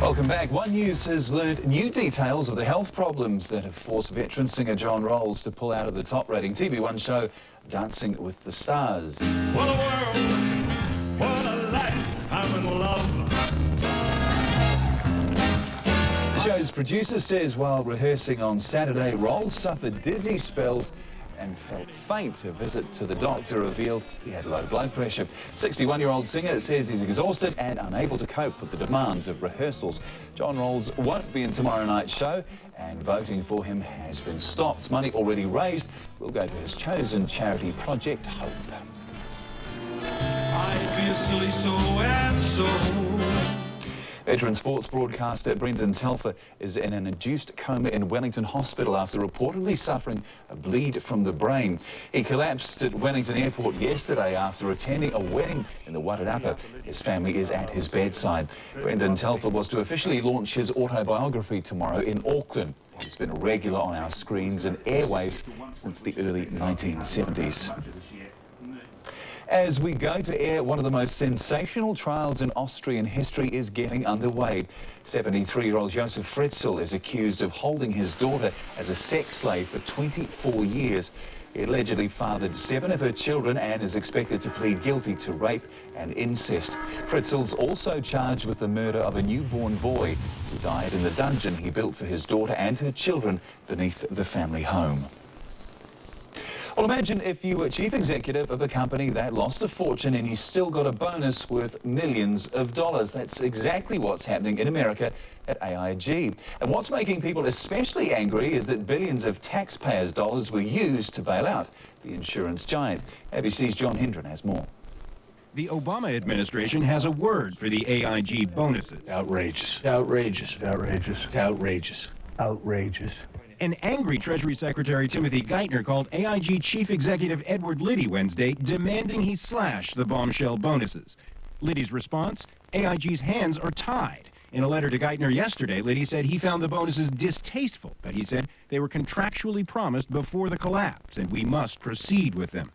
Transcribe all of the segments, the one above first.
Welcome back. One News has learned new details of the health problems that have forced veteran singer John Rolls to pull out of the top-rating TV1 show Dancing with the Stars. What a world, what a life, I'm in love. The show's producer says while rehearsing on Saturday, Rolls suffered dizzy spells and felt faint. A visit to the doctor revealed he had low blood pressure. 61-year-old singer says he's exhausted and unable to cope with the demands of rehearsals. John Rolls won't be in tomorrow night's show, and voting for him has been stopped. Money already raised will go to his chosen charity Project Hope. I feel silly so and so. Veteran sports broadcaster Brendan Telfer is in an induced coma in Wellington Hospital after reportedly suffering a bleed from the brain. He collapsed at Wellington Airport yesterday after attending a wedding in the Wairarapa. His family is at his bedside. Brendan Telfer was to officially launch his autobiography tomorrow in Auckland. He's been a regular on our screens and airwaves since the early 1970s. As we go to air, one of the most sensational trials in Austrian history is getting underway. 73-year-old Josef Fritzl is accused of holding his daughter as a sex slave for 24 years. He allegedly fathered 7 of her children and is expected to plead guilty to rape and incest. Fritzl's also charged with the murder of a newborn boy who died in the dungeon he built for his daughter and her children beneath the family home. Well, imagine if you were chief executive of a company that lost a fortune and you still got a bonus worth millions of dollars. That's exactly what's happening in America at AIG. And what's making people especially angry is that billions of taxpayers' dollars were used to bail out the insurance giant. ABC's John Hendren has more. The Obama administration has a word for the AIG bonuses. Outrageous. Outrageous. Outrageous. Outrageous. Outrageous. An angry Treasury Secretary Timothy Geithner called AIG Chief Executive Edward Liddy Wednesday, demanding he slash the bombshell bonuses. Liddy's response? AIG's hands are tied. In a letter to Geithner yesterday, Liddy said he found the bonuses distasteful, but he said they were contractually promised before the collapse, and we must proceed with them.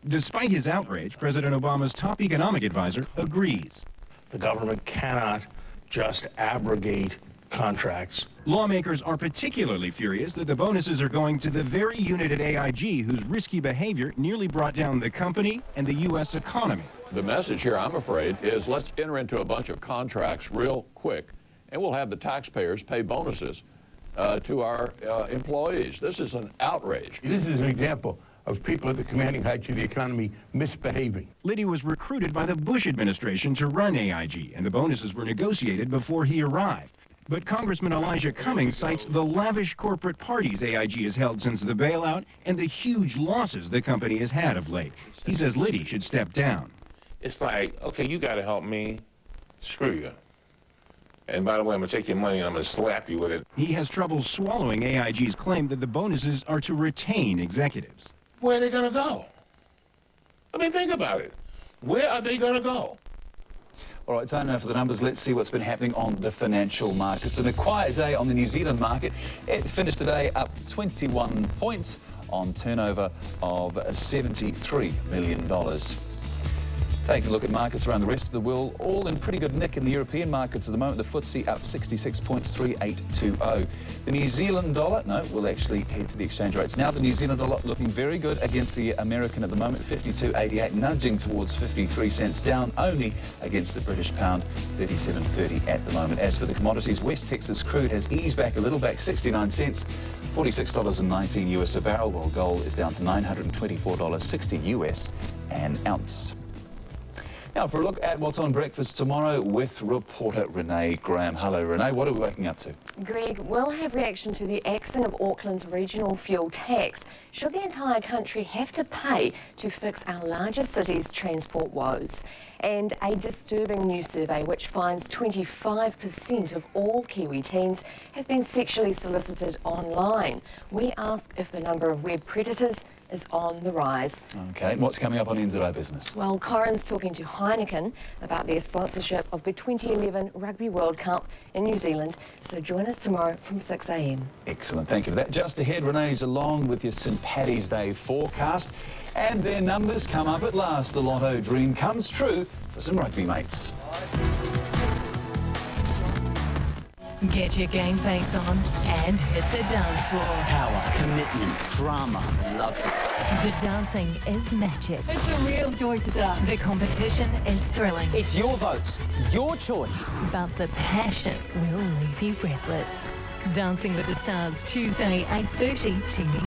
Despite his outrage, President Obama's top economic advisor agrees. The government cannot just abrogate contracts. Lawmakers are particularly furious that the bonuses are going to the very unit at AIG whose risky behavior nearly brought down the company and the U.S. economy. The message here, I'm afraid, is let's enter into a bunch of contracts real quick, and we'll have the taxpayers pay bonuses to our employees. This is an outrage. This is an example of people at the commanding heights of the economy misbehaving. Liddy was recruited by the Bush administration to run AIG, and the bonuses were negotiated before he arrived. But Congressman Elijah Cummings cites the lavish corporate parties AIG has held since the bailout and the huge losses the company has had of late. He says Liddy should step down. It's like, okay, you got to help me. Screw you. And by the way, I'm going to take your money and I'm going to slap you with it. He has trouble swallowing AIG's claim that the bonuses are to retain executives. Where are they going to go? I mean, think about it. Where are they going to go? All right, time now for the numbers. Let's see what's been happening on the financial markets. And a quiet day on the New Zealand market. It finished today up 21 points on turnover of $73 million. Taking a look at markets around the rest of the world, all in pretty good nick in the European markets at the moment. The FTSE up 66 points, 3820. The New Zealand dollar, no, we'll actually head to the exchange rates now. The New Zealand dollar looking very good against the American at the moment, 52.88, nudging towards 53 cents, down only against the British pound, 37.30 at the moment. As for the commodities, West Texas crude has eased back a little, back 69 cents, $46.19 US a barrel, while gold is down to $924.60 US an ounce. Now for a look at what's on breakfast tomorrow with reporter Renee Graham. Hello Renee, what are we waking up to? Greg, we'll have reaction to the axing of Auckland's regional fuel tax. Should the entire country have to pay to fix our largest city's transport woes? And a disturbing new survey which finds 25% of all Kiwi teens have been sexually solicited online. We ask if the number of web predators is on the rise. Okay, what's coming up on NZI Business? Well, Corin's talking to Heineken about their sponsorship of the 2011 Rugby World Cup in New Zealand. So join us tomorrow from 6 a.m. Excellent, thank you for that. Just ahead, Renee's along with your St Paddy's Day forecast. And their numbers come up at last. The Lotto dream comes true for some rugby mates. Get your game face on and hit the dance floor. Power, commitment, drama. Loved it. The dancing is magic. It's a real joy to dance. The competition is thrilling. It's your votes, your choice. But the passion will leave you breathless. Dancing with the Stars, Tuesday, 8:30 TV.